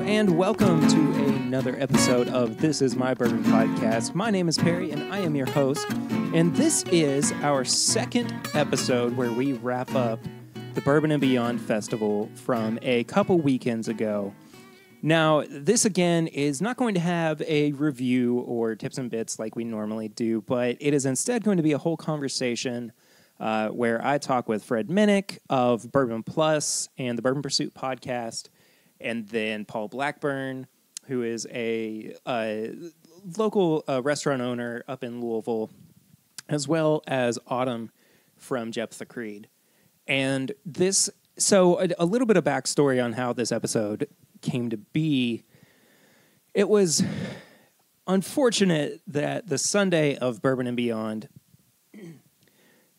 and welcome to another episode of This Is My Bourbon Podcast. My name is Perry, and I am your host, and this is our second episode where we wrap up the Bourbon and Beyond Festival from a couple weekends ago. Now, this again is not going to have a review or tips and bits like we normally do, but it is instead going to be a whole conversation where I talk with Fred Minnick of Bourbon Plus and the Bourbon Pursuit podcast, and then Paul Blackburn, who is a local restaurant owner up in Louisville, as well as Autumn from Jeptha Creed. And this, so a little bit of backstory on how this episode came to be. It was unfortunate that the Sunday of Bourbon and Beyond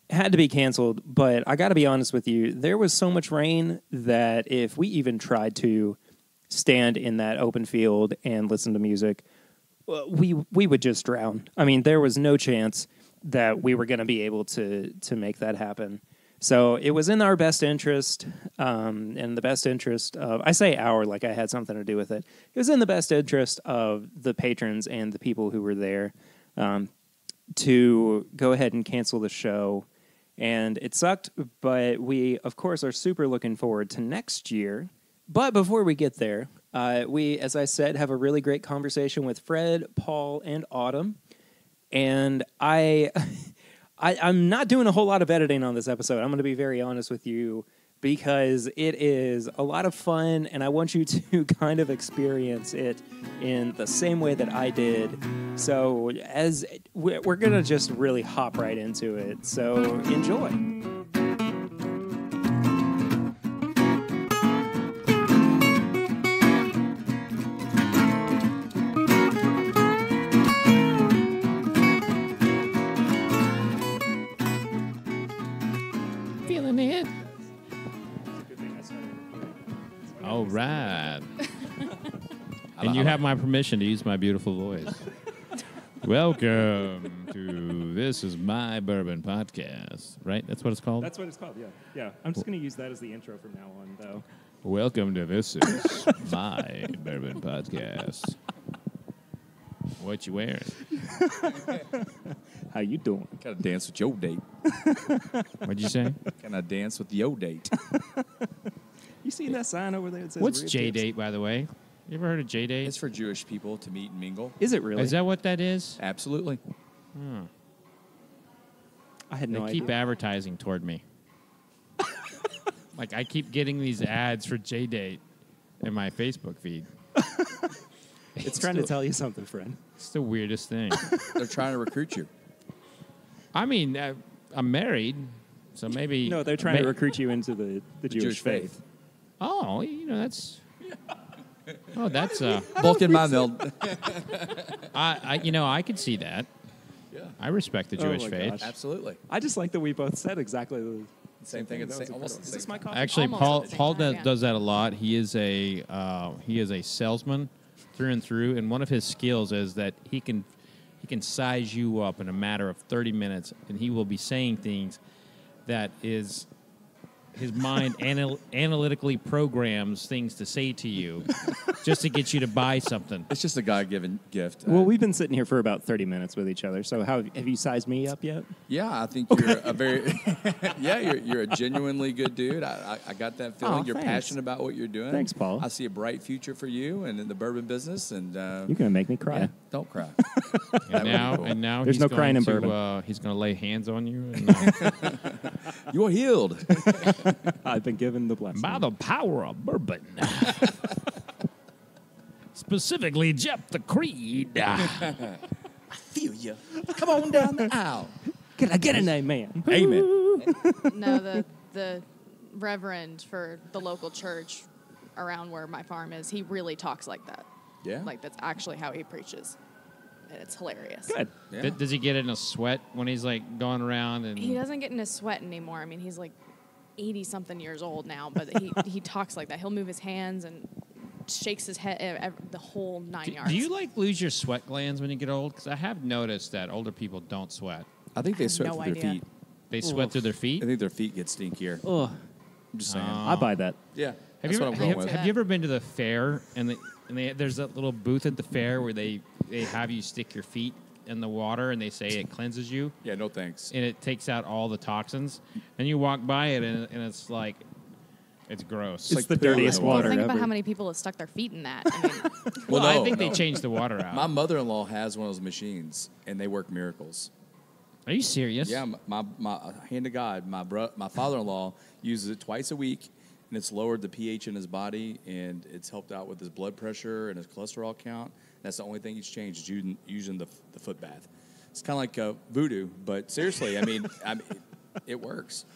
had to be canceled, but I got to be honest with you, there was so much rain that if we even tried to stand in that open field and listen to music, we would just drown. I mean, there was no chance that we were going to be able to make that happen. So it was in our best interest, and the best interest of, I say our like I had something to do with it. It was in the best interest of the patrons and the people who were there to go ahead and cancel the show. And it sucked, but we, of course, are super looking forward to next year. But before we get there, we, as I said, have a really great conversation with Fred, Paul, and Autumn. And I'm not doing a whole lot of editing on this episode. I'm going to be very honest with you because it is a lot of fun, and I want you to kind of experience it in the same way that I did. So as we're going to just really hop right into it. So enjoy. All right. And you have my permission to use my beautiful voice. Welcome to This Is My Bourbon Podcast. Right? That's what it's called? That's what it's called, yeah. Yeah. I'm just going to use that as the intro from now on, though. Welcome to This Is My Bourbon Podcast. What you wearing? How you doing? Kind of dance with your date. What'd you say? Kind of dance with your date. You see that sign over there that says What's rib J-Date, tips? by the way? You ever heard of J-Date? It's for Jewish people to meet and mingle. Is it really? Is that what that is? Absolutely. I had no They idea. keep advertising toward me. Like, I keep getting these ads for J-Date in my Facebook feed. It's trying to tell you something, friend. It's the weirdest thing. They're trying to recruit you. I mean, I'm married, so maybe... No, they're trying to recruit you into the Jewish faith. Oh, that's... Oh, that's... Bulk in my mill. I could see that. Yeah. I respect the Jewish my faith. gosh. Absolutely. I just like that we both said exactly the Same thing. That was Almost incredible. the Is same this my time. coffee? Actually, Almost at the Paul same time, yeah. does that a lot. He is a salesman through and through, and one of his skills is that he can size you up in a matter of 30 minutes, and he will be saying things that is his mind analytically programs things to say to you just to get you to buy something. It's just a God-given gift. Well, we've been sitting here for about 30 minutes with each other. So have you sized me up yet? Yeah, I think you're a very... yeah, you're a genuinely good dude. I got that feeling. Oh, You're thanks. passionate about what you're doing. Thanks, Paul. I see a bright future for you and in the bourbon business. And You're going to make me cry. yeah, don't cry. And now There's he's no going crying in to, bourbon. he's going to lay hands on you. And, You're healed. I've been given the blessing. by the power of bourbon. Specifically, Jeptha Creed. I feel you. Come on down the aisle. Can I get an amen? Amen. No, the reverend for the local church around where my farm is, he really talks like that. Yeah. Like, that's actually how he preaches. And it's hilarious. Good. Yeah. Does he get in a sweat when he's like going around? And He doesn't get in a sweat anymore. I mean, he's like 80-something years old now, but he talks like that. He'll move his hands and shakes his head, the whole 9 yards. Do you like lose your sweat glands when you get old? Because I have noticed that older people don't sweat. I think they have sweat no through their idea. feet. They sweat through their I feet. think their feet get stinkier. Oh, I'm just saying. I buy that. Yeah. That's what I'm going with. Have you ever been to the fair and there's that little booth at the fair where they have you stick your feet in the water and they say it cleanses you? Yeah, no thanks. And it takes out all the toxins. And you walk by it and it's like, it's gross. It's the dirtiest water Think ever. about how many people have stuck their feet in that. I mean, Well, no, I think no. they changed the water out. My mother-in-law has one of those machines, and they work miracles. Are you serious? Yeah, my hand to God, my father-in-law uses it twice a week, and it's lowered the pH in his body, and it's helped out with his blood pressure and his cholesterol count. That's the only thing he's changed, is using the foot bath. It's kind of like voodoo, but seriously, I mean, it works.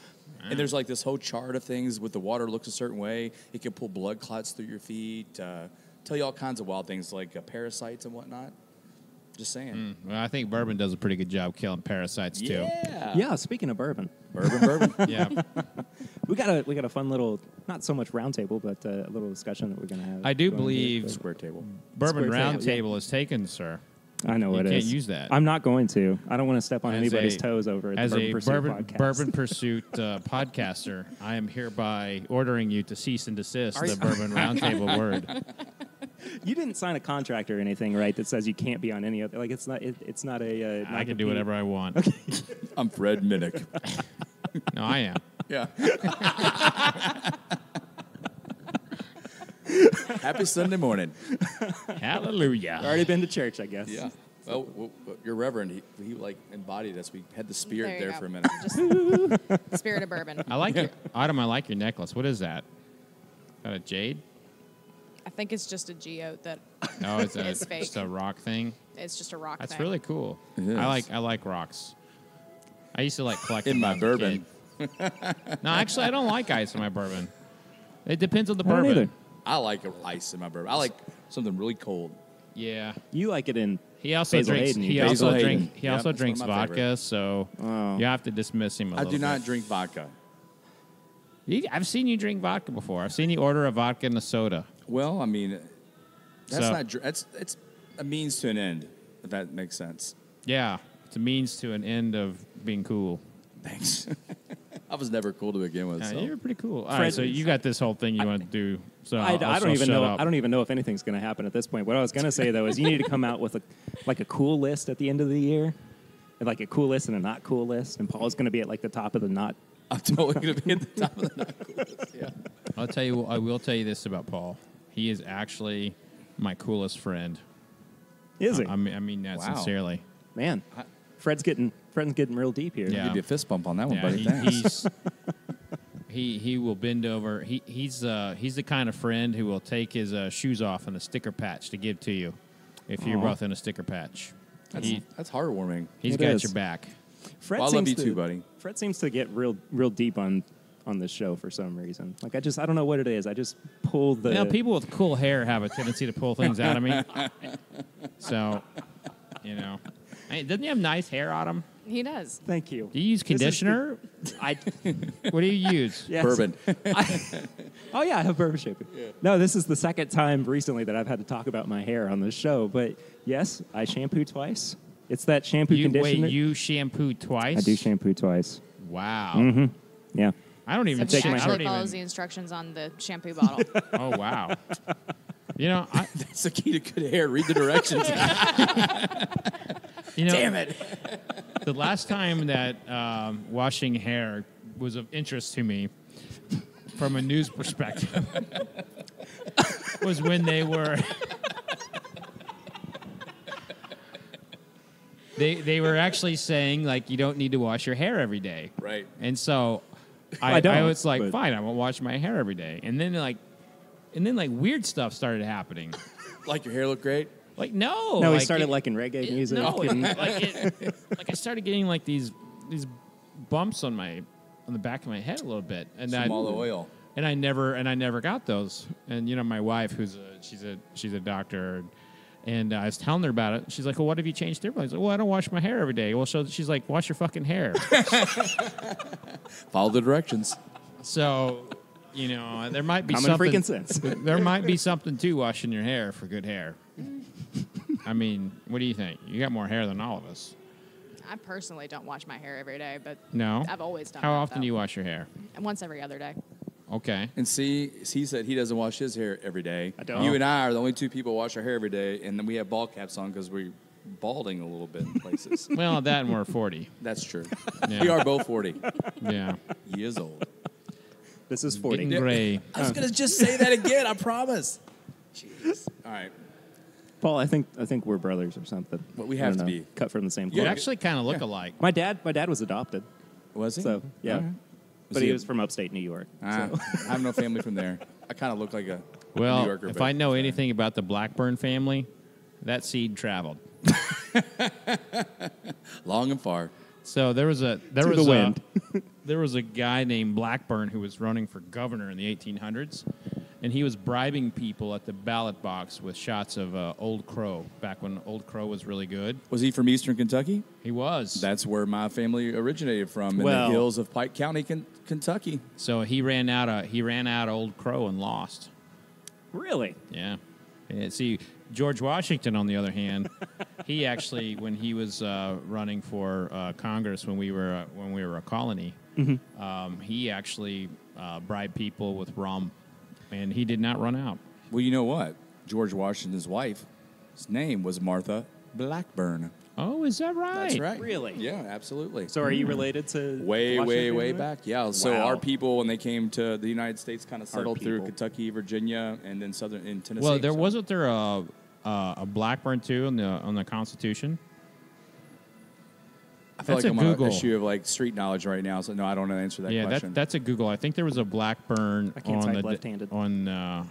And there's like this whole chart of things with the water looks a certain way. It can pull blood clots through your feet, tell you all kinds of wild things like parasites and whatnot. Just saying. Well, I think bourbon does a pretty good job killing parasites too. Yeah, speaking of bourbon, Bourbon. Yeah. we got a fun little, not so much roundtable, but a little discussion that we're gonna have. I do going believe- here, Square table. Bourbon Square Round table, yeah. Table is taken, sir. but I know You it can't is. use that. I'm not going to. I don't want to step on As anybody's a- toes over at As the a Bourbon Pursuit podcast. Bourbon Pursuit podcaster, I am hereby ordering you to cease and desist the Bourbon Roundtable word. You didn't sign a contract or anything, right? That says you can't be on any other. Like it's not. It's not a. I can do whatever I want. I'm Fred Minnick. No, I am. Yeah. Happy Sunday morning. Hallelujah. Already been to church, I guess. Yeah. Well, your reverend, he like embodied us. We had the spirit you there go. for a minute. just spirit of bourbon. I like your Autumn. I like your necklace. What is that? Is that a jade? I think it's just a geote that No, it's It's fake. just a rock thing. it's just a rock That's thing. really cool. It is. I like rocks. I used to like collecting In my them as a bourbon. kid. No, actually, I don't like ice in my bourbon. It depends on the I don't bourbon. either. I like ice in my bourbon. I like something really cold. Yeah. You like it in. He also Basil drinks. Hayden, He you also Basil drink. Hayden. He Yep, also that's one of drinks my vodka. favorites. So Oh. you have to dismiss him a I little do bit. not drink vodka. I've seen you drink vodka before. I've seen you order a vodka and a soda. Well, I mean, that's So- not. It's a means to an end. If that makes sense. Yeah, it's a means to an end of being cool. Thanks. I was never cool to begin with. So. You're pretty cool. All right, Fred- so you got this whole thing you want to do. So I I'll don't even shut know. up. I don't even know if anything's going to happen at this point. What I was going to say though is you need to come out with a cool list at the end of the year, and like a cool list and a not cool list. And Paul's going to be at like the top of the not. I'm totally going to be at the top of the not cool list. Yeah. I'll tell you. I will tell you this about Paul. He is actually my coolest friend. Is he? I mean that Wow. sincerely. Man, Fred's getting real deep here. Yeah. Give you a fist bump on that one, Yeah, buddy. Thanks. he will bend over. He's the kind of friend who will take his shoes off and a sticker patch to give to you if you're Aw. both in a sticker patch. That's heartwarming. He's It got is. your back. Fred Well, I love seems you to- too, buddy. Fred seems to get real deep on this show for some reason. Like I don't know what it is. I just pull the. You know, people with cool hair have a tendency to pull things out of me. So, you know, doesn't he have nice hair, Autumn? He does. Thank you. Do you use This is the- conditioner? I. What do you use? Yes. Bourbon. Oh yeah, I have bourbon shampoo. No, this is the second time recently that I've had to talk about my hair on this show. But yes, I shampoo twice. It's that shampoo conditioner. Wait, you shampoo twice? I do shampoo twice. Wow. Mm-hmm. Yeah. I don't even. Except take he my I actually don't follows even. the instructions on the shampoo bottle. Oh wow. You know, That's the key to good hair. Read the directions. Damn it. The last time that washing hair was of interest to me from a news perspective was when they were they were actually saying like you don't need to wash your hair every day. Right. And so I I don't, was like, but- fine, I won't wash my hair every day. And then weird stuff started happening. Like your hair look great? Like no, No, like, he started it- liking reggae music. No, and- like I started getting like these bumps on the back of my head a little bit, and Some olive oil. and I never got those. And you know, my wife, she's a doctor, and I was telling her about it. She's like, "Well, what have you changed?" I was like, "Well, I don't wash my hair every day." Well, so she's like, "Wash your fucking hair." Follow the directions. So, you know, there might be Common something. freaking sense. There might be something to washing your hair for good hair. I mean, what do you think? You got more hair than all of us. I personally don't wash my hair every day, but No. I've always done How that, often though. do you wash your hair? Once every other day. Okay. And see, he said he doesn't wash his hair every day. I don't. You and I are the only two people who wash our hair every day, and then we have ball caps on because we're balding a little bit in places. Well, that and we're 40. That's true. Yeah. We are both 40 Yeah. years old. This is 40. Getting gray. I was going to just say that again, I promise. Jeez. All right. Paul, I think we're brothers or something. Well, we I have don't to know. be. Cut from the same You cloth. actually kind of look alike. My dad was adopted. Was he? So, yeah. All right. But he he a- was from upstate New York. I have no family from there. I kind of look like a New Well, Yorker. if but- I know anything about the Blackburn family, that seed traveled. Long and far. So there was a there was a guy named Blackburn who was running for governor in the 1800s, and he was bribing people at the ballot box with shots of Old Crow back when Old Crow was really good. Was he from Eastern Kentucky? He was. That's where my family originated from, in Well- the hills of Pike County, Kentucky. So he ran out Old Crow and lost. Really? Yeah. And see, George Washington, on the other hand, he actually, when he was running for Congress when we were a colony, he actually bribed people with rum, and he did not run out. Well, you know what? George Washington's wife, his name was Martha Blackburn. Oh, is that right? That's right. Really? Yeah, absolutely. So are you related to Way Washington? back. Yeah. So Wow. our people, when they came to the United States, kind of settled through people. Kentucky, Virginia, and then southern in Tennessee. Well, So- wasn't there a Blackburn too on the Constitution? I feel that's like a I'm on Google. an issue of like street knowledge right now, so no, I don't know the answer to that Yeah, question. that's a Google. I think there was a Blackburn I can't type left-handed. that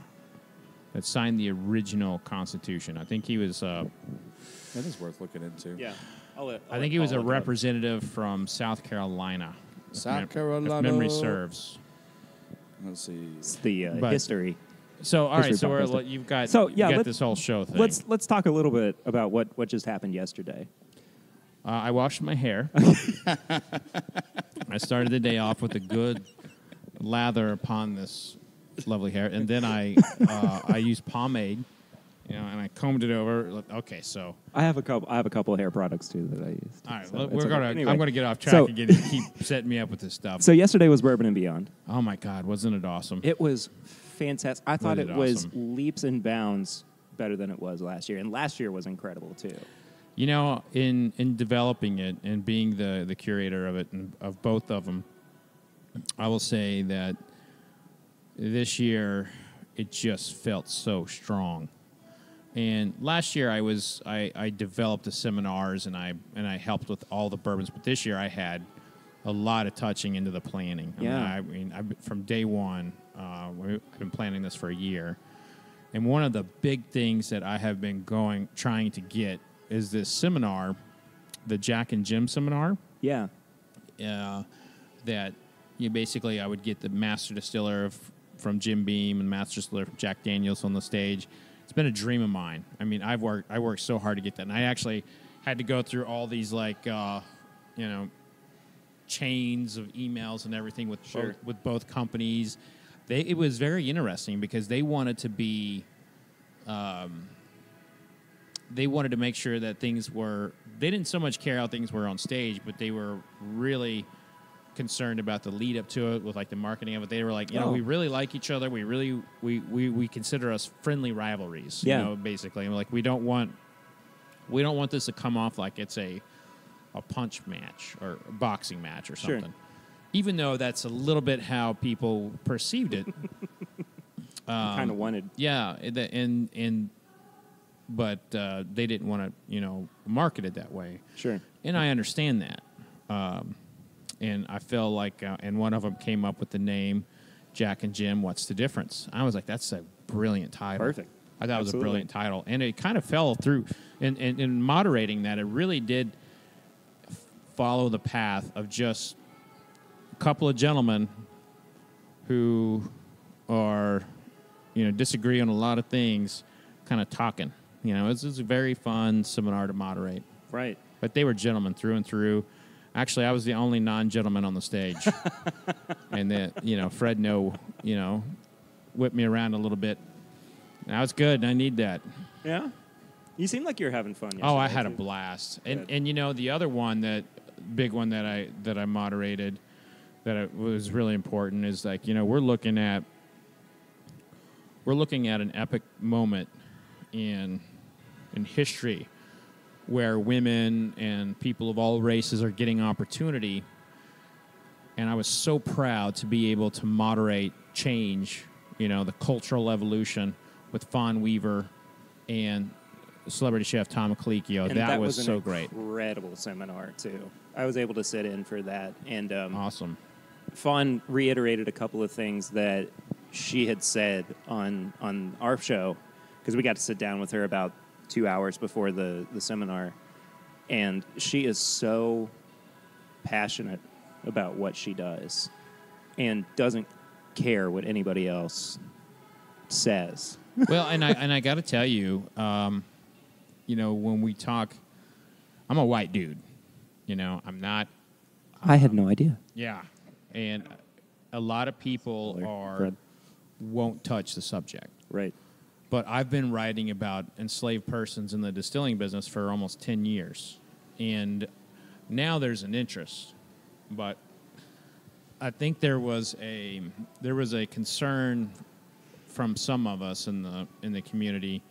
signed the original Constitution. I think he was. That is worth looking into. Yeah. I think he was a representative from South Carolina. South If Carolina. memory serves. Let's see. It's the But- history. So, all right. History So podcast. you've got let's- this whole show thing. Let's talk a little bit about what just happened yesterday. I washed my hair. I started the day off with a good lather upon this lovely hair, and then I used pomade, and I combed it over. Okay, so I have a couple of hair products too that I used. all right, So we're it's gonna. okay. Anyway. I'm gonna get off track So- again. You keep setting me up with this stuff. So yesterday was Bourbon and Beyond. Oh my God, wasn't it awesome? It was fantastic. I thought Was it it was awesome? leaps and bounds better than it was last year, and last year was incredible too. You know, in developing it and being the curator of it and of both of them, I will say that this year it just felt so strong. And last year I developed the seminars and I helped with all the bourbons, but this year I had a lot of touching into the planning. Yeah. From day one, we've been planning this for a year, and one of the big things that I have been trying to get is this seminar, the Jack and Jim seminar. Yeah. That I would get the master distiller from Jim Beam and master distiller from Jack Daniels on the stage. It's been a dream of mine. I mean, I worked so hard to get that, and I actually had to go through all these chains of emails and everything with both companies. It was very interesting because they wanted to be. They wanted to make sure that things were. They didn't so much care how things were on stage, but they were really concerned about the lead up to it with like the marketing of it. They were like, we really like each other. We really we consider us friendly rivalries. Yeah. Basically, and like we don't want this to come off like it's a punch match or a boxing match or Sure. something. Even though that's a little bit how people perceived it. Kind of wanted. Yeah, but they didn't want to, market it that way. Sure. And I understand that. And I feel like, and one of them came up with the name Jack and Jim, What's the Difference? I was like, that's a brilliant title. Perfect. I thought it was a Absolutely. brilliant title. And it kind of fell through. In moderating that, it really did follow the path of just a couple of gentlemen who are, disagree on a lot of things, kind of talking. It's a very fun seminar to moderate. Right. But they were gentlemen through and through. Actually, I was the only non-gentleman on the stage. And then, Fred whipped me around a little bit. That was good, and I need that. Yeah. You seem like you're having fun. Oh, I yesterday, had a too. blast. Good. And the other one, big one that I moderated that it was really important is like, you know, we're looking at an epic moment in history where women and people of all races are getting opportunity. And I was so proud to be able to moderate change, you know, the cultural evolution with Fawn Weaver and celebrity chef Tom Colicchio. And that was an so great. Incredible seminar, too. I was able to sit in for that. And Awesome. Fawn reiterated a couple of things that she had said on our show, because we got to sit down with her about 2 hours before the seminar. And she is so passionate about what she does and doesn't care what anybody else says. Well, and I got to tell you, you know, when we talk, I'm a white dude. You know, I'm not. I had no idea. Yeah, and a lot of people Fred. won't touch the subject. Right. But I've been writing about enslaved persons in the distilling business for almost 10 years, and now there's an interest. But I think there was a concern from some of us in the community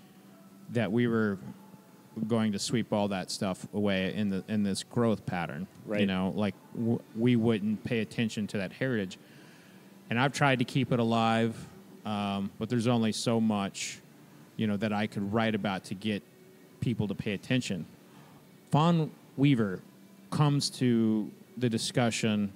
that we were going to sweep all that stuff away in this growth pattern. Right. You know, like we wouldn't pay attention to that heritage. And I've tried to keep it alive, but there's only so much, you know, that I could write about to get people to pay attention. Fawn Weaver comes to the discussion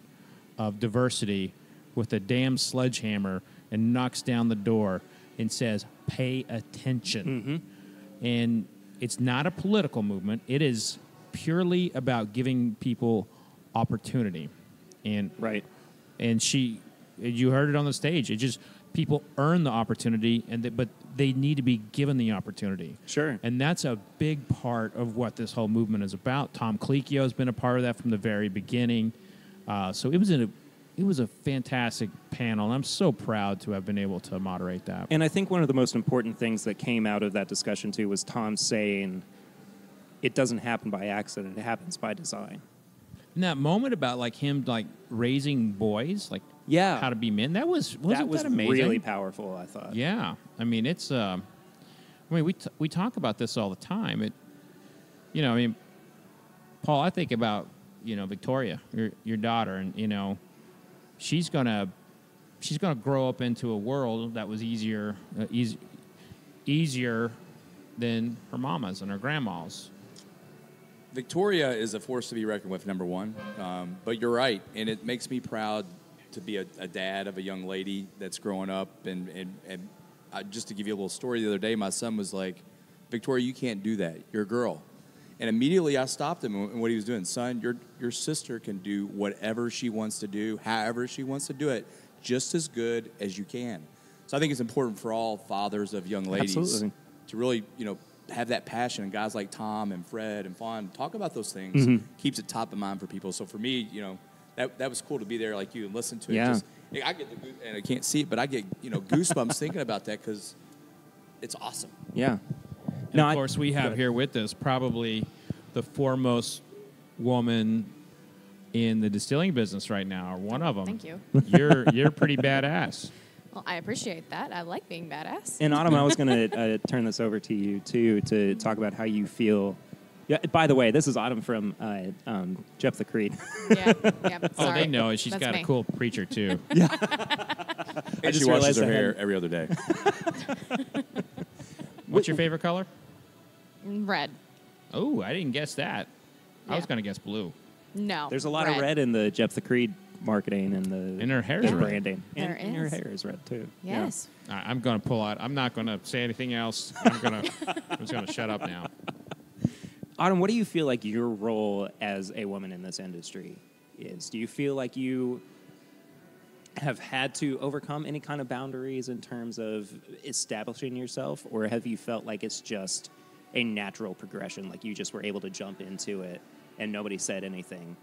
of diversity with a damn sledgehammer and knocks down the door and says, pay attention. Mm-hmm. And it's not a political movement. It is purely about giving people opportunity. And Right. And you heard it on the stage. It just, people earn the opportunity, but they need to be given the opportunity. Sure. And that's a big part of what this whole movement is about. Tom Colicchio has been a part of that from the very beginning. So it was a fantastic panel, and I'm so proud to have been able to moderate that. And I think one of the most important things that came out of that discussion, too, was Tom saying it doesn't happen by accident. It happens by design. And that moment about like him like raising boys, like Yeah. how to be men, that was amazing? Really powerful, I thought. Yeah, I mean it's. I mean we talk about this all the time. You know, I mean, Paul, I think about, you know, Victoria, your daughter, and you know, she's gonna grow up into a world that was easier than her mama's and her grandma's. Victoria is a force to be reckoned with, number one. But you're right, and it makes me proud to be a dad of a young lady that's growing up. And just to give you a little story, the other day, my son was like, Victoria, you can't do that. You're a girl. And immediately I stopped him in what he was doing. Son, your sister can do whatever she wants to do, however she wants to do it, just as good as you can. So I think it's important for all fathers of young ladies Absolutely. to really, you know, have that passion. And guys like Tom and Fred and Fawn talk about those things, keeps it top of mind for people. So for me, you know, that was cool to be there like you and listen to it. Yeah. Just, I get and I can't see it, but I get, you know, goosebumps thinking about that because it's awesome. Yeah. And of course, we have here with us probably the foremost woman in the distilling business right now, or one of them. Thank you. You're pretty badass. Well, I appreciate that. I like being badass. And Autumn, I was going to turn this over to you, too, to talk about how you feel. Yeah. By the way, this is Autumn from Jeff the Creed. Yeah. Oh, Sorry. they know it. She's That's got me. a cool preacher, too. And just she washes realized her I hair hadn't- every other day. What's your favorite color? Red. Oh, I didn't guess that. I was Yeah. going to guess blue. No. There's a lot of red in the Jeff the Creed marketing and the And her hair is the red. branding. There and your is. hair is red, too. Yes. I'm going to pull out. I'm not going to say anything else. I'm just going to shut up now. Autumn, what do you feel like your role as a woman in this industry is? Do you feel like you have had to overcome any kind of boundaries in terms of establishing yourself, or have you felt like it's just a natural progression, like you just were able to jump into it and nobody said anything?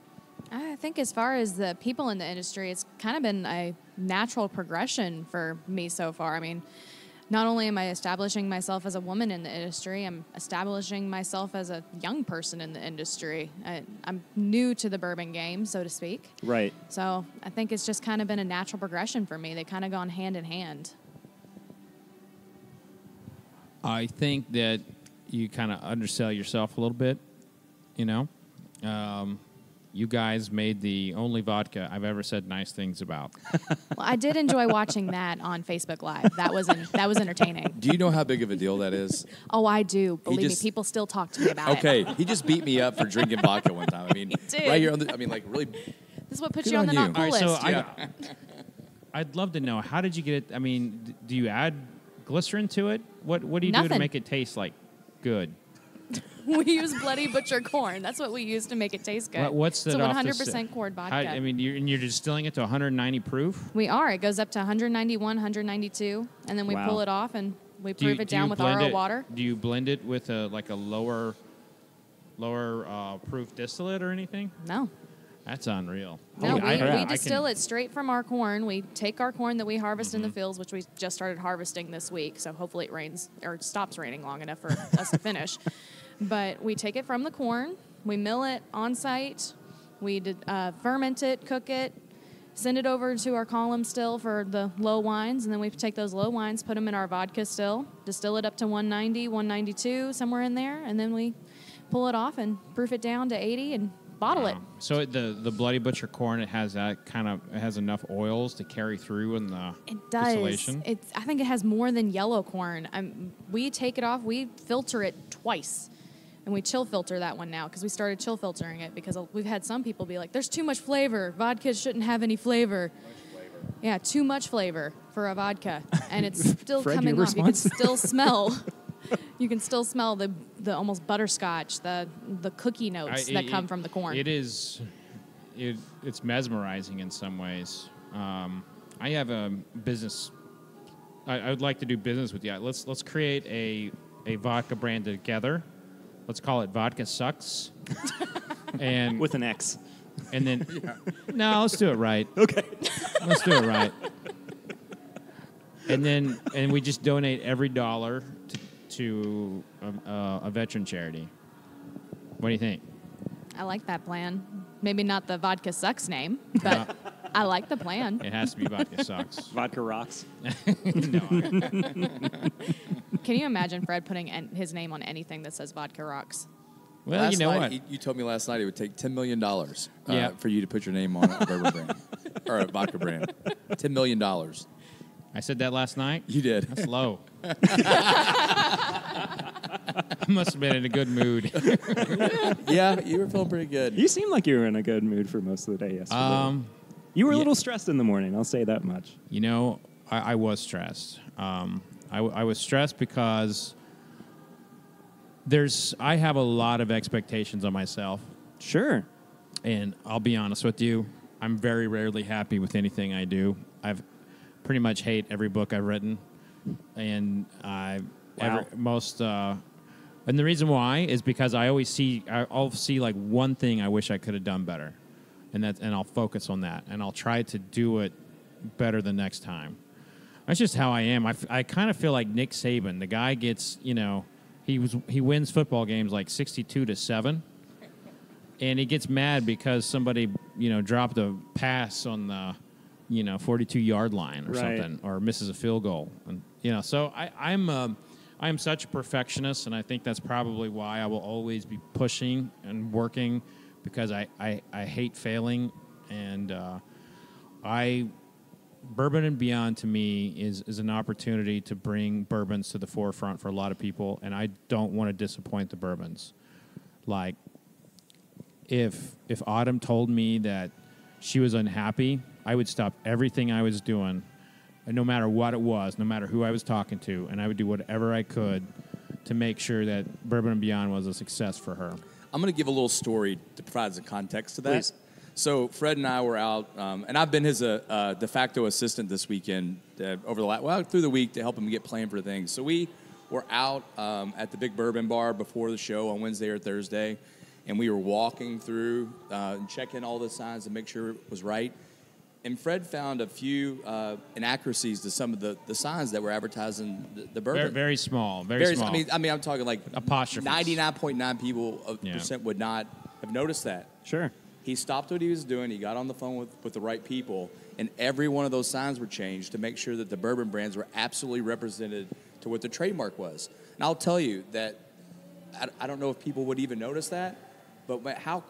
I think as far as the people in the industry, it's kind of been a natural progression for me so far. I mean, not only am I establishing myself as a woman in the industry, I'm establishing myself as a young person in the industry. I'm new to the bourbon game, so to speak. Right. So I think it's just kind of been a natural progression for me. They kind of gone hand in hand. I think that you kind of undersell yourself a little bit, you know. You guys made the only vodka I've ever said nice things about. Well, I did enjoy watching that on Facebook Live. That was entertaining. Do you know how big of a deal that is? Oh, I do. Believe just- me, people still talk to me about it. Okay, he just beat me up for drinking vodka one time. I mean, did. right here on the, I mean, like really. This is what puts Good you on on the you. not cool All right, so list. I'd love to know, how did you get it? I mean, do you add glycerin to it? What do you do to Nothing. make it taste like good? We use Bloody Butcher corn. That's what we use to make it taste good. What's it's that a off the 100% corn vodka. I mean, you're distilling it to 190 proof? We are. It goes up to 191, 192, and then we Wow. pull it off and we Do you- proof it do you down with blend RO it- water. Do you blend it with a lower proof distillate or anything? No. That's unreal. No, I we can- distill it straight from our corn. We take our corn that we harvest in the fields, which we just started harvesting this week. So hopefully it rains or stops raining long enough for us to finish. But we take it from the corn, we mill it on site, we ferment it, cook it, send it over to our column still for the low wines, and then we take those low wines, put them in our vodka still, distill it up to 190, 192, somewhere in there, and then we pull it off and proof it down to 80 and bottle it. So the Bloody Butcher corn, it has enough oils to carry through in the It does. distillation? I think it has more than yellow corn. We take it off. We filter it twice. And we chill filter that one now because we started chill filtering it because we've had some people be like, there's too much flavor. Vodka shouldn't have any flavor. Yeah, too much flavor for a vodka. And it's still Fred, coming your off. You can response? still smell. You can still smell the almost butterscotch, the cookie notes that come from the corn. It's mesmerizing in some ways. I have a business. I would like to do business with you. Let's create a vodka brand together. Let's call it Vodka Sucks. And With an X. and then no, let's do it right. Okay. Let's do it right. And we just donate every dollar to a veteran charity. What do you think? I like that plan. Maybe not the Vodka Sucks name, but I like the plan. It has to be Vodka Sucks. Vodka rocks. Can you imagine Fred putting his name on anything that says Vodka Rocks? Well, Last you know night, what? You told me last night it would take $10 million Yeah. for you to put your name on a bourbon brand or a vodka brand. $10 million. I said that last night. You did. That's low. I must have been in a good mood. Yeah, you were feeling pretty good. You seem like you were in a good mood for most of the day yesterday. You were a little stressed in the morning, I'll say that much. You know, I was stressed. I was stressed because I have a lot of expectations on myself. Sure. And I'll be honest with you, I'm very rarely happy with anything I do. I've pretty much hate every book I've written, and and the reason why is because I'll see like one thing I wish I could have done better, and I'll focus on that, and I'll try to do it better the next time. That's just how I am. I kind of feel like Nick Saban. The guy gets, he wins football games like 62-7. And he gets mad because somebody, dropped a pass on the, 42-yard line or Right. something, or misses a field goal. And, so I'm such a perfectionist, and I think that's probably why I will always be pushing and working, because I hate failing. And Bourbon and Beyond to me is an opportunity to bring bourbons to the forefront for a lot of people, and I don't want to disappoint the bourbons. Like, if Autumn told me that she was unhappy, I would stop everything I was doing, and no matter what it was, no matter who I was talking to, and I would do whatever I could to make sure that Bourbon and Beyond was a success for her. I'm going to give a little story to provide some context to that. Please. So Fred and I were out, and I've been his de facto assistant this weekend through the week to help him get planned for things. So we were out at the Big Bourbon Bar before the show on Wednesday or Thursday, and we were walking through and checking all the signs to make sure it was right. And Fred found a few inaccuracies to some of the signs that were advertising the bourbon. Very, very small. Very small. I mean, I'm talking like Apostrophes. 99.9 people percent would not have noticed that. Sure. He stopped what he was doing. He got on the phone with the right people, and every one of those signs were changed to make sure that the bourbon brands were absolutely represented to what the trademark was. And I'll tell you that I don't know if people would even notice that, but how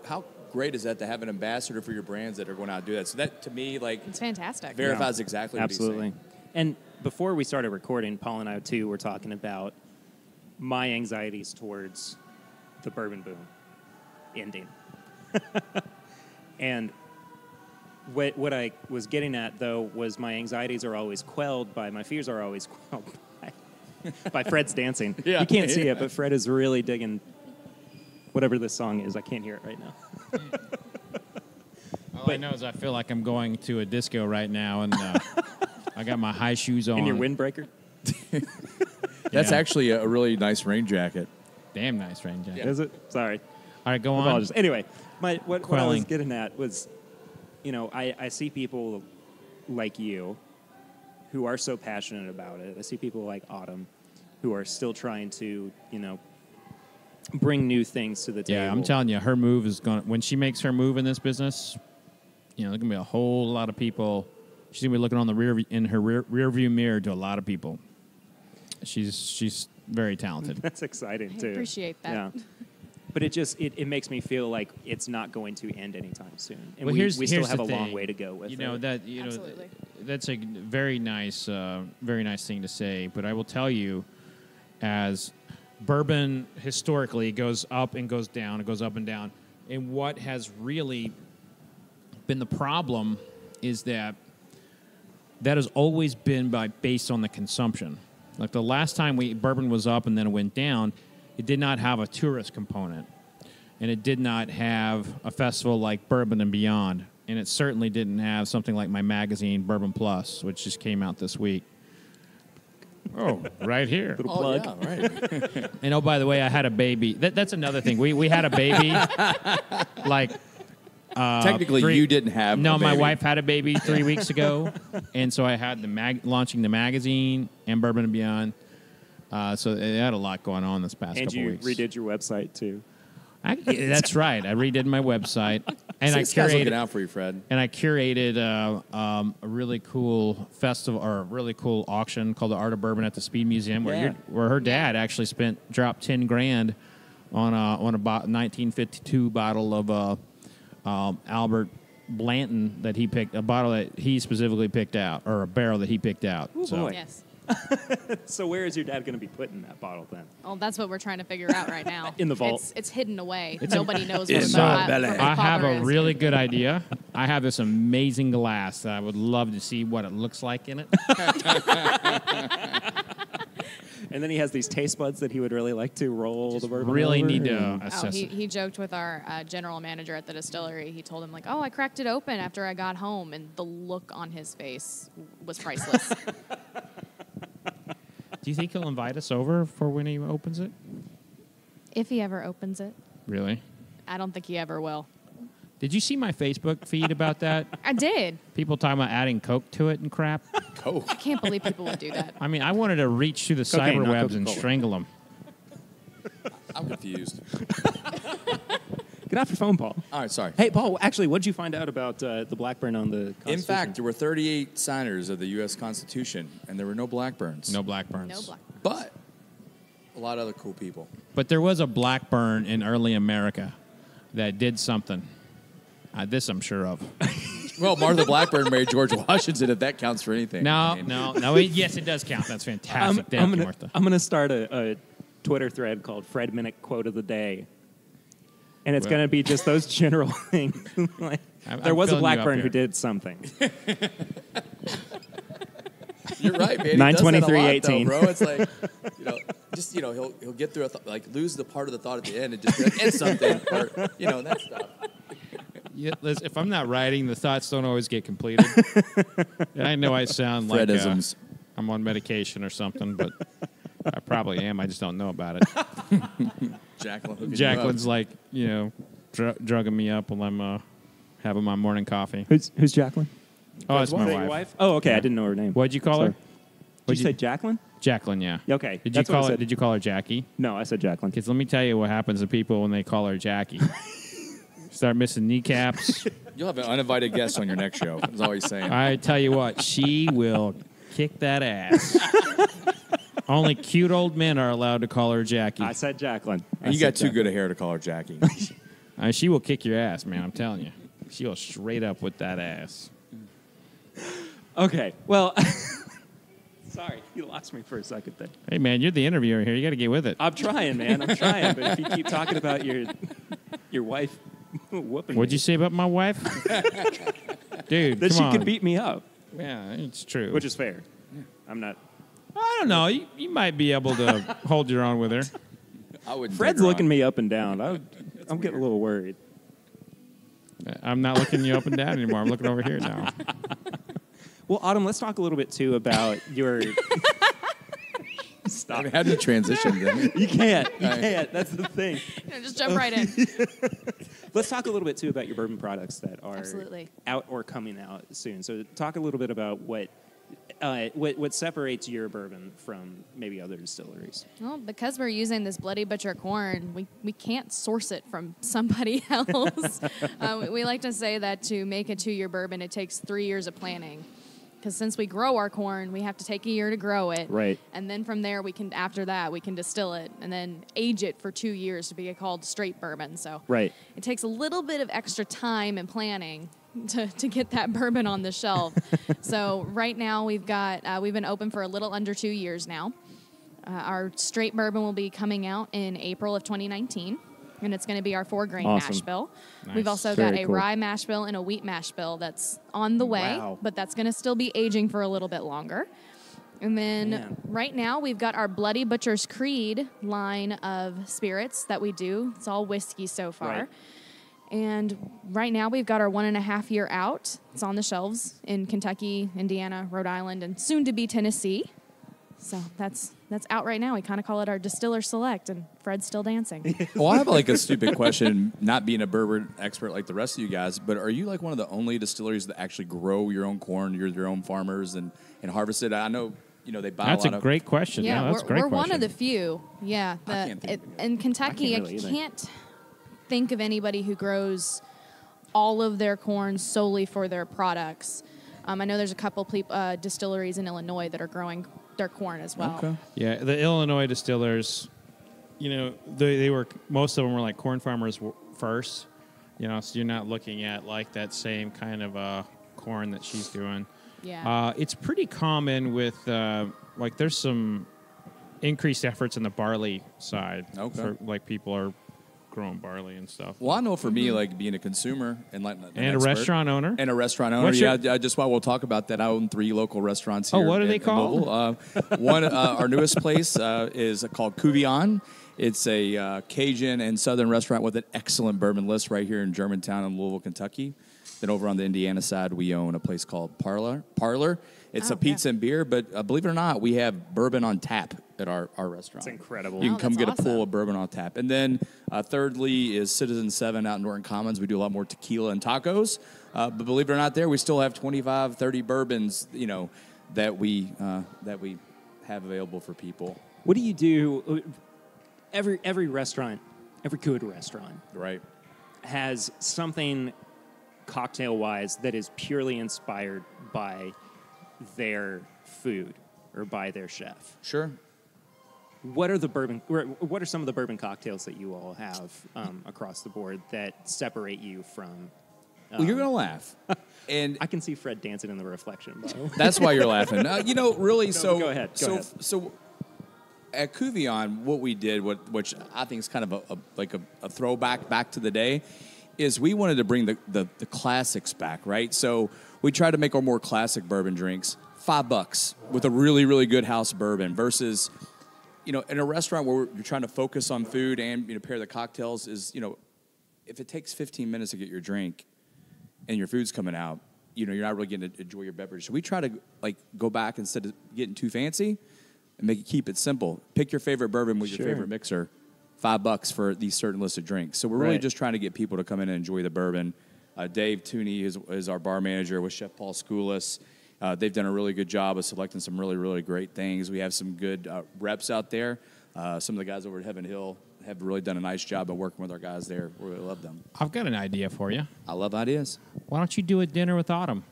great is that to have an ambassador for your brands that are going out and do that? So that, to me, like, It's fantastic. verifies exactly what he's Absolutely. saying. And before we started recording, Paul and I, too, were talking about my anxieties towards the bourbon boom ending. And what I was getting at, though, was my anxieties are always quelled by, my fears are always quelled by Fred's dancing. Yeah. You can't see it, but Fred is really digging whatever this song is. I can't hear it right now. All I know is I feel like I'm going to a disco right now, and I got my high shoes on. In your windbreaker? That's Yeah. actually a really nice rain jacket. Damn nice rain jacket. Yeah. Is it? Sorry. All right, go on. Apologies. Anyway, what I was Quelling. getting at was, I see people like you who are so passionate about it. I see people like Autumn who are still trying to, bring new things to the table. Yeah, I'm telling you, her move is going to, when she makes her move in this business, there's going to be a whole lot of people. She's going to be looking on the rear view mirror to a lot of people. She's very talented. That's exciting, I too. appreciate that. Yeah. But it makes me feel like it's not going to end anytime soon. And Well, we here's still the have a long thing. way to go with it. Absolutely. That's a very nice thing to say. But I will tell you, as bourbon historically goes up and goes down, it goes up and down, and what has really been the problem is that has always been based on the consumption. Like the last time bourbon was up and then it went down, it did not have a tourist component, and it did not have a festival like Bourbon and Beyond, and it certainly didn't have something like my magazine, Bourbon Plus, which just came out this week. Oh, right here. Little plug. Yeah, right. And oh, by the way, I had a baby. That's another thing. We had a baby. Like Technically, you didn't have No, a my baby. wife had a baby 3 weeks ago, and so I had launching the magazine and Bourbon and Beyond. So it had a lot going on this past And couple you weeks. redid your website, too. That's right. I redid my website, and This guy's looking out for you, Fred. I curated a really cool festival or a really cool auction called the Art of Bourbon at the Speed Museum, Yeah. where her dad actually dropped $10,000 on a 1952 bottle of Albert Blanton that he picked, a bottle that he specifically picked out, or a barrel that he picked out. Ooh, boy. Yes. So where is your dad going to be putting that bottle then? Well, that's what we're trying to figure out right now. In the vault. It's hidden away. Nobody knows in where the my belly. where my I have father a is. really good idea. I have this amazing glass that I would love to see what it looks like in it. And then he has these taste buds that he would really like to roll the bourbon Really over need to and- assess it. He joked with our general manager at the distillery. He told him, like, I cracked it open after I got home, and the look on his face was priceless. Do you think he'll invite us over for when he opens it? If he ever opens it. Really? I don't think he ever will. Did you see my Facebook feed about that? I did. People talking about adding Coke to it and crap. Coke. I can't believe people would do that. I mean, I wanted to reach through the Cocaine, not cyberwebs and Coca-Cola. strangle them. I'm confused. Get off your phone, Paul. All right, sorry. Hey, Paul, actually, what did you find out about the Blackburn on the Constitution? In fact, there were 38 signers of the U.S. Constitution, and there were no Blackburns. No Blackburns. No black. But a lot of other cool people. But there was a Blackburn in early America that did something. This I'm sure of. Well, Martha Blackburn married George Washington, if that counts for anything. I mean, No. Yes, it does count. That's fantastic. Thank you, Martha. I'm gonna start a Twitter thread called Fred Minnick Quote of the Day. And it's Well- going to be just those general things. Like, I'm there was a filling you up Blackburn who here. did something. You're right, man. He does that a lot, 9:23:18. though, bro. It's like, he'll get through like lose the part of the thought at the end and just be like, and something, or that stuff. Yeah, listen, if I'm not writing, the thoughts don't always get completed. And I know I sound like Fredisms. I'm on medication or something, but I probably am. I just don't know about it. Jacqueline hooking you Jacqueline's up. like, drugging me up while I'm having my morning coffee. Who's Jacqueline? Oh, that's my Is that wife. your wife? Oh, okay. Yeah. I didn't know her name. What'd you call her? Did you say Jacqueline? Jacqueline, yeah. Okay. Did you that's what I call her? said. Did you call her Jackie? No, I said Jacqueline. Because let me tell you what happens to people when they call her Jackie. Start missing kneecaps. You'll have an uninvited guest on your next show. That's all he's saying. I tell you what, she will kick that ass. Only cute old men are allowed to call her Jackie. I said Jacqueline. And you got too good a hair to call her Jackie. She will kick your ass, man. I'm telling you. She will straight up with that ass. Okay. Well, sorry. You lost me for a second there. Hey, man, you're the interviewer here. You got to get with it. I'm trying, man. I'm trying. But if you keep talking about your wife whooping What'd me, you say about my wife? Dude, that come she on. could beat me up, Yeah, it's true. which is fair. I'm not. I don't know. You might be able to hold your own with her. I wouldn't. Fred's take her looking on. me up and down. I'm getting a little worried. I'm not looking you up and down anymore. I'm looking over here now. Well, Autumn, let's talk a little bit too about your. Stop. How do you transition then? You can't. You can't. That's the thing. Just jump right in. Let's talk a little bit too about your bourbon products that are Absolutely. out or coming out soon. So, talk a little bit about what separates your bourbon from maybe other distilleries. Well, because we're using this Bloody Butcher corn, we can't source it from somebody else. We like to say that to make a 2-year bourbon, it takes 3 years of planning. Because since we grow our corn, we have to take a year to grow it. Right. And then from there, after that, we can distill it and then age it for 2 years to be called straight bourbon. So Right. it takes a little bit of extra time and planning to get that bourbon on the shelf. So right now we've been open for a little under 2 years now. Our straight bourbon will be coming out in April of 2019. And it's going to be our 4-grain Awesome. mash bill. Nice. We've also Very got a cool. rye mash bill and a wheat mash bill that's on the way, Wow. but that's going to still be aging for a little bit longer. And then Man. right now we've got our Bloody Butcher's Creed line of spirits that we do. It's all whiskey so far. Right. And right now we've got our 1.5 year out. It's on the shelves in Kentucky, Indiana, Rhode Island, and soon to be Tennessee. So that's out right now. We kind of call it our Distiller Select, and Fred's still dancing. Well, I have like a stupid question, not being a bourbon expert like the rest of you guys, but are you like one of the only distilleries that actually grow your own corn? You're your own farmers and harvest it? I know, they buy That's a lot a of... great question. Yeah, that's a great we're question. one of the few. Yeah, can't think of in Kentucky, I can't really I either. can't think of anybody who grows all of their corn solely for their products. I know there's a couple distilleries in Illinois that are growing their corn as well. Okay. Yeah, the Illinois distillers, they were, most of them were like corn farmers first, so you're not looking at like that same kind of corn that she's doing. Yeah. It's pretty common with, there's some increased efforts in the barley side. Okay. For, like, people are growing barley and stuff. Well, I know for me, like being a consumer and like an And a expert- restaurant owner. And a restaurant owner. What's yeah, your- I just while we'll talk about that, I own 3 local restaurants here. Oh, what are they in called? Louisville. One, our newest place is called Couvillon. It's a Cajun and Southern restaurant with an excellent bourbon list right here in Germantown in Louisville, Kentucky. Then over on the Indiana side, we own a place called Parlor. It's a pizza and beer, but believe it or not, we have bourbon on tap at our restaurant. It's incredible. You can Wow, come that's get a awesome. pool of bourbon on tap. And then thirdly is Citizen 7 out in Norton Commons. We do a lot more tequila and tacos. But believe it or not, we still have 25, 30 bourbons, that we have available for people. What do you do? Every restaurant, every good restaurant Right. has something cocktail-wise that is purely inspired by their food or by their chef. Sure. What are some of the bourbon cocktails that you all have across the board that separate you from? Well, you're going to laugh. And I can see Fred dancing in the reflection. By the way. that's why you're laughing. Really, so... go ahead. Go ahead. So at Couvillon, what we did, which I think is kind of a throwback back to the day, is we wanted to bring the classics back, right? So we tried to make our more classic bourbon drinks $5 with a really, really good house bourbon versus, in a restaurant where you're trying to focus on food and pair the cocktails is, if it takes 15 minutes to get your drink and your food's coming out, you're not really getting to enjoy your beverage. So we try to go back instead of getting too fancy and keep it simple. Pick your favorite bourbon with Sure. your favorite mixer. $5 for these certain listed drinks. So we're really Right. just trying to get people to come in and enjoy the bourbon Dave Tooney is our bar manager with Chef Paul Schoolis. They've done a really good job of selecting some really, really great things. We have some good reps out there. Some of the guys over at Heaven Hill have really done a nice job of working with our guys there. We really love them. I've got an idea for you. I love ideas. Why don't you do a dinner with Autumn?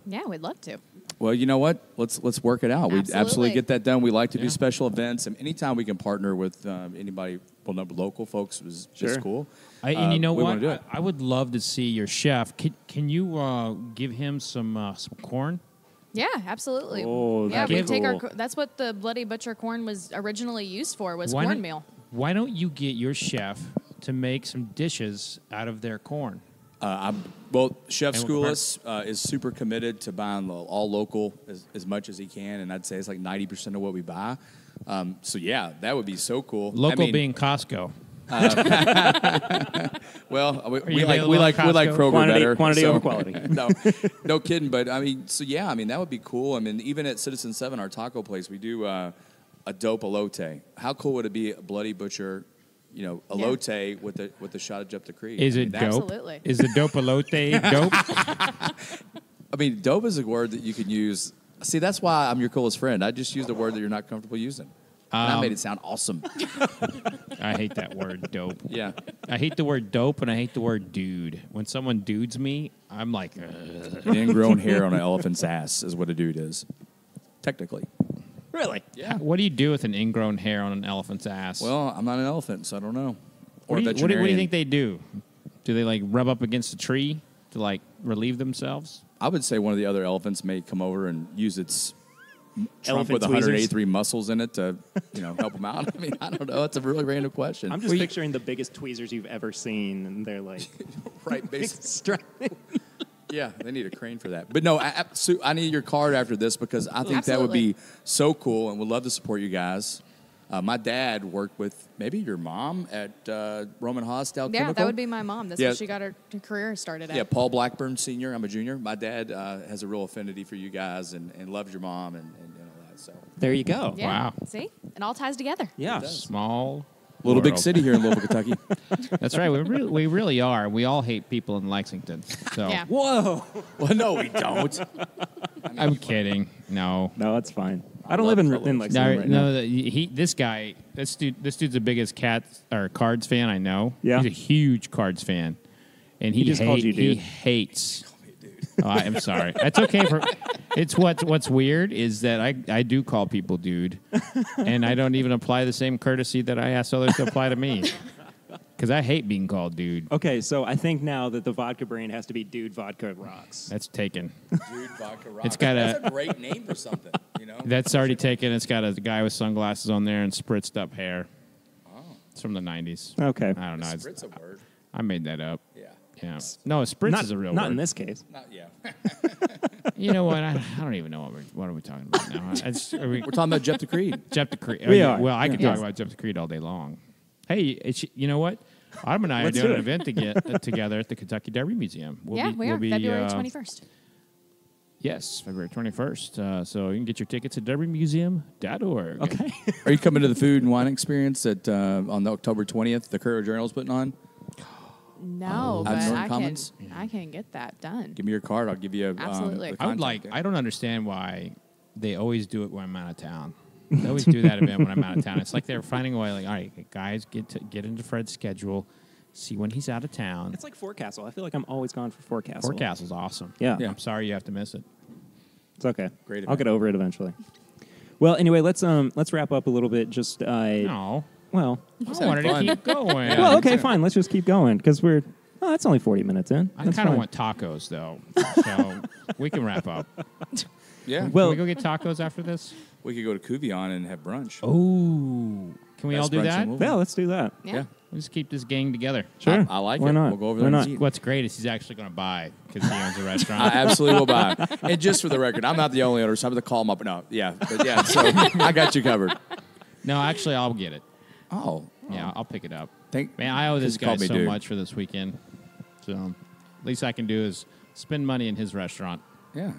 Yeah, we'd love to. Well, you know what? Let's work it out. We absolutely get that done. We like to do Yeah. special events, and anytime we can partner with anybody, local folks is just Sure. cool. And you know we what? wanna do it. I would love to see your chef. Can you give him some corn? Yeah, absolutely. Oh, yeah, that'd we be take cool. that's what the Bloody Butcher corn was originally used for, was Why not- cornmeal. Why don't you get your chef to make some dishes out of their corn? Chef And Schoolis is super committed to buying all local as much as he can, and I'd say it's like 90% of what we buy. So yeah, that would be so cool. Local I mean, being Costco. well, we you like available at Kroger Quantity- better. quantity over quality. no kidding. But I mean, so yeah, I mean that would be cool. I mean, even at Citizen 7, our taco place, we do a dope elote. How cool would it be a Bloody Butcher? Elote with the shot of Jephthah Creed. Is I mean, it that's- dope? Absolutely. Is the dope elote dope? I mean, dope is a word that you can use. See, that's why I'm your coolest friend. I just used a word that you're not comfortable using. And I made it sound awesome. I hate that word, dope. Yeah. I hate the word dope, and I hate the word dude. When someone dudes me, I'm like, ugh. An ingrown hair on an elephant's ass is what a dude is. Technically. Really? Yeah. What do you do with an ingrown hair on an elephant's ass? Well, I'm not an elephant, so I don't know. Or what do you veterinarian. think they do? Do they like rub up against a tree to like relieve themselves? I would say one of the other elephants may come over and use its trunk Elephant with tweezers? 183 muscles in it to, help them out. I mean, I don't know. It's a really random question. I'm just picturing the biggest tweezers you've ever seen, and they're like, right, basically. straight. Yeah, they need a crane for that. But no, I need your card after this because I think that would Absolutely. be so cool and would love to support you guys. My dad worked with maybe your mom at Roman Hostel Yeah, Chemical. that would be my mom. That's Yeah. where she got her career started at. Yeah, Paul Blackburn Sr. I'm a junior. My dad has a real affinity for you guys and loves your mom and all that. So There you go. Yeah. Wow. See? It all ties together. Yeah. Small. little big world. city here in Louisville, Kentucky. That's right. We really are. We all hate people in Lexington. So Yeah. Whoa. Well, no, we don't. I'm kidding. No. No, that's fine. I don't live in Lexington No, right now. this dude's the biggest Cards fan I know. Yeah. He's a huge Cards fan, and he just called you He dude. hates. Oh, I'm sorry. That's okay. It's what's weird is that I do call people dude, and I don't even apply the same courtesy that I ask others to apply to me, because I hate being called dude. Okay, so I think now that the vodka brand has to be Dude Vodka Rocks. That's taken. Dude, vodka rock. It's got That's a great name for something, That's already taken. It's got a guy with sunglasses on there and spritzed up hair. It's from the 90s. Okay. I don't know. Sprit's a word. I made that up. Yeah. Yeah. No, spritz Not, is a real not word. in this case. Not, yeah. You know what? I don't even know what are we talking about now. We're talking about Jephthah Creed. Jephthah Creed. We are. Well, I could Yeah. talk about Jephthah Creed all day long. Hey, you know what? Autumn and I are Let's doing do an it. event together at the Kentucky Derby Museum. We are. February 21st. Yes, February 21st. So you can get your tickets at derbymuseum.org. Okay. Are you coming to the food and wine experience at on the October 20th? The Courier Journal's putting on. No, Out in but Norton Commons? I can get that done. Give me your card. I'll give you. Absolutely. the I would contact. I don't understand why they always do it when I'm out of town. They always do that event when I'm out of town. It's like they're finding a way. Like, all right, guys, get into Fred's schedule, see when he's out of town. It's like Forecastle. I feel like I'm always gone for Forecastle. Forecastle's awesome. Yeah. Yeah. I'm sorry you have to miss it. It's okay. Great I'll event. get over it eventually. Well, anyway, let's wrap up a little bit. Just No, well, I wanted to fun. keep going. well, okay, fine. Let's just keep going because we're. Oh, that's only 40 minutes in. I That's kind of fine. want tacos though, so we can wrap up. Yeah. Well- Can we go get tacos after this? we could go to Cuvion and have brunch. Oh, can we all Best do brunch that? in Louisville. Yeah, let's do that. Yeah. Let's keep this gang together. Sure. I like Why it. not? We'll go over Why there not? and eat. What's great is he's actually going to buy because he owns a I restaurant. absolutely will buy. And just for the record, I'm not the only owner, so I'm going to call him up. No, yeah. But yeah, so I got you covered. No, actually, I'll get it. Oh. Yeah, I'll pick it up. Thank, Man, I owe this you guy called me so dude. much for this weekend. So, least I can do is spend money in his restaurant. Yeah.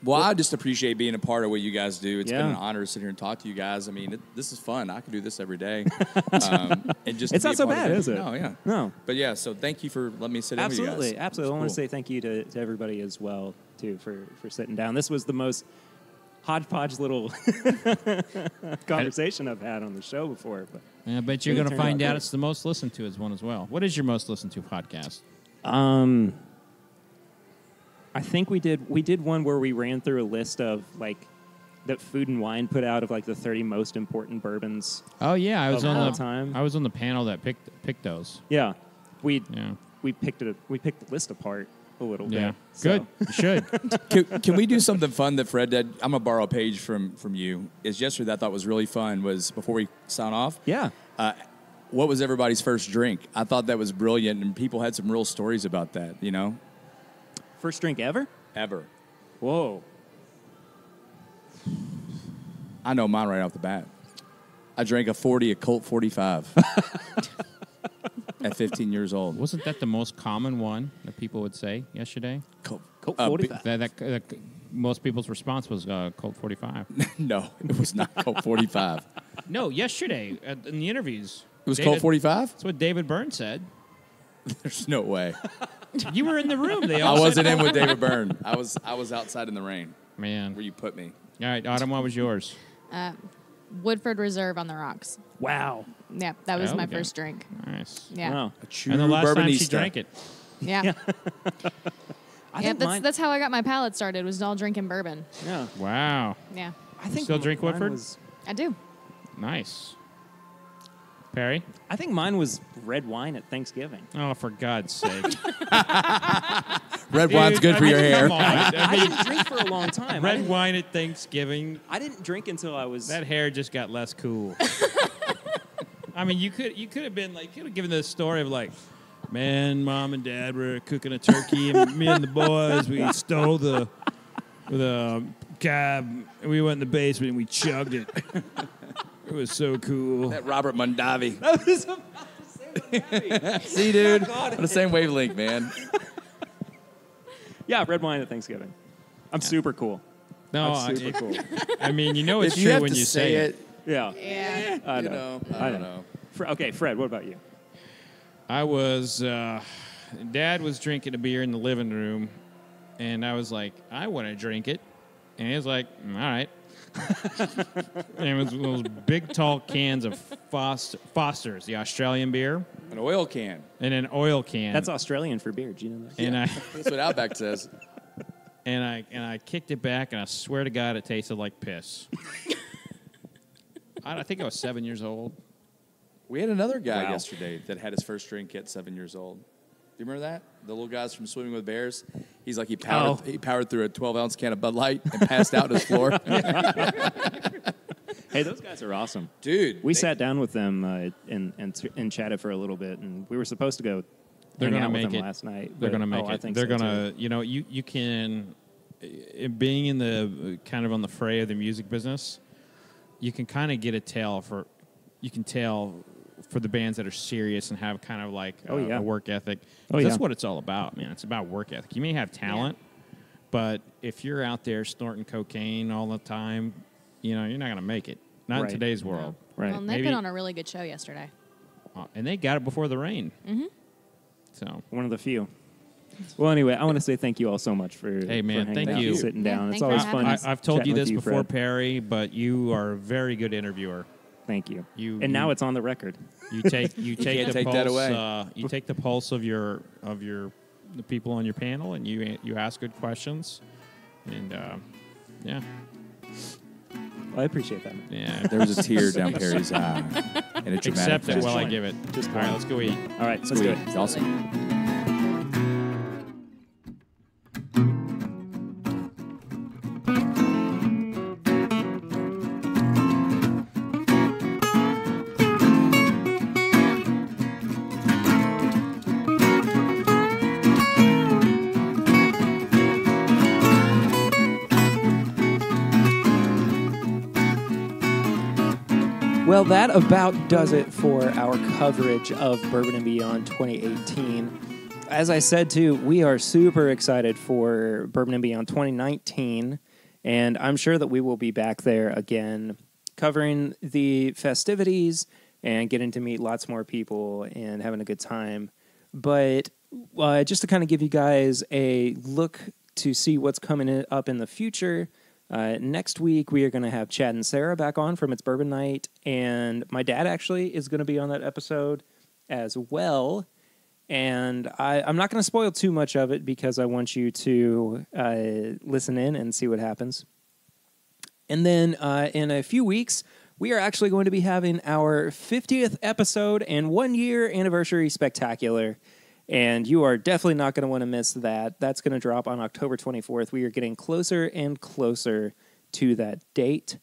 Well, I just appreciate being a part of what you guys do. It's been Yeah. an honor to sit here and talk to you guys. I mean, this is fun. I could do this every day. And just It's to be not a so part of bad, is it? No, yeah. No. But yeah, so thank you for letting me sit in with you guys. Absolutely. It's I want to cool. say thank you to everybody as well, too, for sitting down. This was the most hodgepodge little conversation I've had on the show before. But I bet you're It going to turned find out out good. it's the most listened to as one as well. What is your most listened to podcast? I think we did one where we ran through a list of like that Food and Wine put out of like the 30 most important bourbons. Oh yeah, I was Of on all the time. I was on the panel that picked those. Yeah, we picked the list apart a little Yeah, bit. So- good. You should. Can we do something fun that Fred did? I'm gonna borrow a page from you. Is yesterday that I thought was really fun was before we sign off. Yeah. What was everybody's first drink? I thought that was brilliant, and people had some real stories about that. You know, First drink ever? ever. Whoa. I know mine right off the bat. I drank a Colt 45 at 15 years old. Wasn't that the most common one that people would say yesterday? Colt, Colt 45. That most people's response was Colt 45. no, it was not Colt 45. No, yesterday in the interviews. It was Colt 45? That's what David Byrne said. There's no way. You were in the room. They I all wasn't said, in with David Byrne. I was outside in the rain Man. where you put me. All right, Autumn, what was yours? Woodford Reserve on the rocks. Wow. Yeah, that was my Okay. first drink. Nice. Yeah. Wow. A true And the last time she Bourbonista. drank it. Yeah. I Yeah, think mine. that's how I got my palate started, was all drinking bourbon. Yeah. Wow. Yeah. I think Still drink mine Woodford? was- I do. Nice. Perry? I think mine was red wine at Thanksgiving. Oh, for God's sake. Red wine's good for your hair. Come on. I I mean, didn't drink for a long time. red wine at Thanksgiving. I didn't drink until I was. That hair just got less cool. I mean, you could have been like, you could have given the story of like, man, mom and dad were cooking a turkey, and me and the boys, we stole the cab, and we went in the basement and we chugged it. It was so cool. That Robert Mondavi. I was about to say what happened. See, dude? On the same wavelength, man. Yeah, red wine at Thanksgiving. I'm super cool. No, I'm super cool. I mean, you know it's If you true have when to you say it. Yeah. Yeah. I You know. know, I don't know. Okay, Fred, what about you? I was, Dad was drinking a beer in the living room, and I was like, I want to drink it. And he was like, all right. And it was those big, tall cans of Foster's, the Australian beer, An oil can. and an oil can. That's Australian for beer. Do you know that? and That's what Outback says. I kicked it back, and I swear to God, it tasted like piss. I think I was 7 years old. We had another guy Wow. yesterday that had his first drink at 7 years old. Do you remember that? The little guys from Swimming with Bears? He's like, he powered through a 12-ounce can of Bud Light and passed out on his floor. Hey, those guys are awesome. Dude. We sat down with them and chatted for a little bit, and we were supposed to go They're hang going to out with make them it. last night. They're but- going to make I it. think They're so, going too. to, you can, being in the kind of on the fray of the music business, you can kind of get a tell for the bands that are serious and have kind of like a work ethic. That's what it's all about, man. It's about work ethic. You may have talent, but if you're out there snorting cocaine all the time, you're not going to make it. Not Right. in today's world. Right. Well, and they Maybe- put on a really good show yesterday. And they got it before the rain. Mm-hmm. So, One of the few. Well, anyway, I want to say thank you all so much for, Hey, man, for hanging thank out you. and sitting Yeah, down. It's thanks for always having fun. us. I've told you chatting with this before, Fred. Perry, but you are a very good interviewer. Thank you. You- and now you- it's on the record. You take the can't take pulse. that away. You take the pulse of the people on your panel, and you ask good questions, and yeah. I appreciate that. Man. Yeah. There was a tear down Perry's eye. And a dramatic Accept it gesture. while I one. give it. Just All right, one. let's go eat. All right, let's do Sweet. it. It's awesome. Well, that about does it for our coverage of Bourbon and Beyond 2018. As I said, too, we are super excited for Bourbon and Beyond 2019. And I'm sure that we will be back there again covering the festivities and getting to meet lots more people and having a good time. But just to kind of give you guys a look to see what's coming up in the future, next week we are going to have Chad and Sarah back on from It's Bourbon Night, and my dad actually is going to be on that episode as well. And I'm not going to spoil too much of it because I want you to listen in and see what happens. And then in a few weeks, we are actually going to be having our 50th episode and 1-year anniversary spectacular. And you are definitely not going to want to miss that. That's going to drop on October 24th. We are getting closer and closer to that date.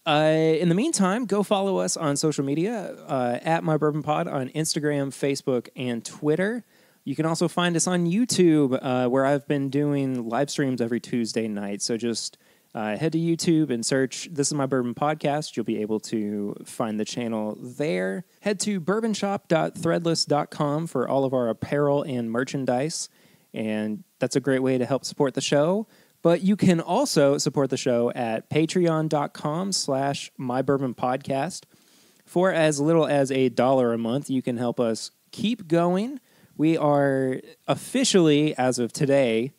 In the meantime, go follow us on social media at My Bourbon Pod on Instagram, Facebook, and Twitter. You can also find us on YouTube, where I've been doing live streams every Tuesday night. So just head to YouTube and search This Is My Bourbon Podcast. You'll be able to find the channel there. Head to bourbonshop.threadless.com for all of our apparel and merchandise. And that's a great way to help support the show. But you can also support the show at patreon.com/mybourbonpodcast. For as little as $1 a month, you can help us keep going. We are officially, as of today,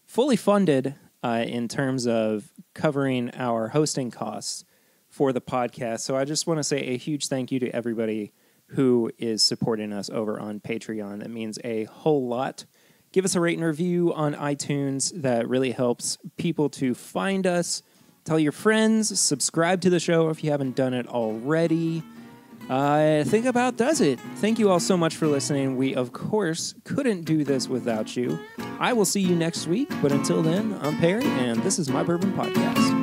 fully funded in terms of covering our hosting costs for the podcast. So I just want to say a huge thank you to everybody who is supporting us over on Patreon. That means a whole lot. Give us a rate and review on iTunes. That really helps people to find us. Tell your friends. Subscribe to the show if you haven't done it already. I think about does it. Thank you all so much for listening. We, of course, couldn't do this without you. I will see you next week, but until then, I'm Perry, and this is My Bourbon Podcast.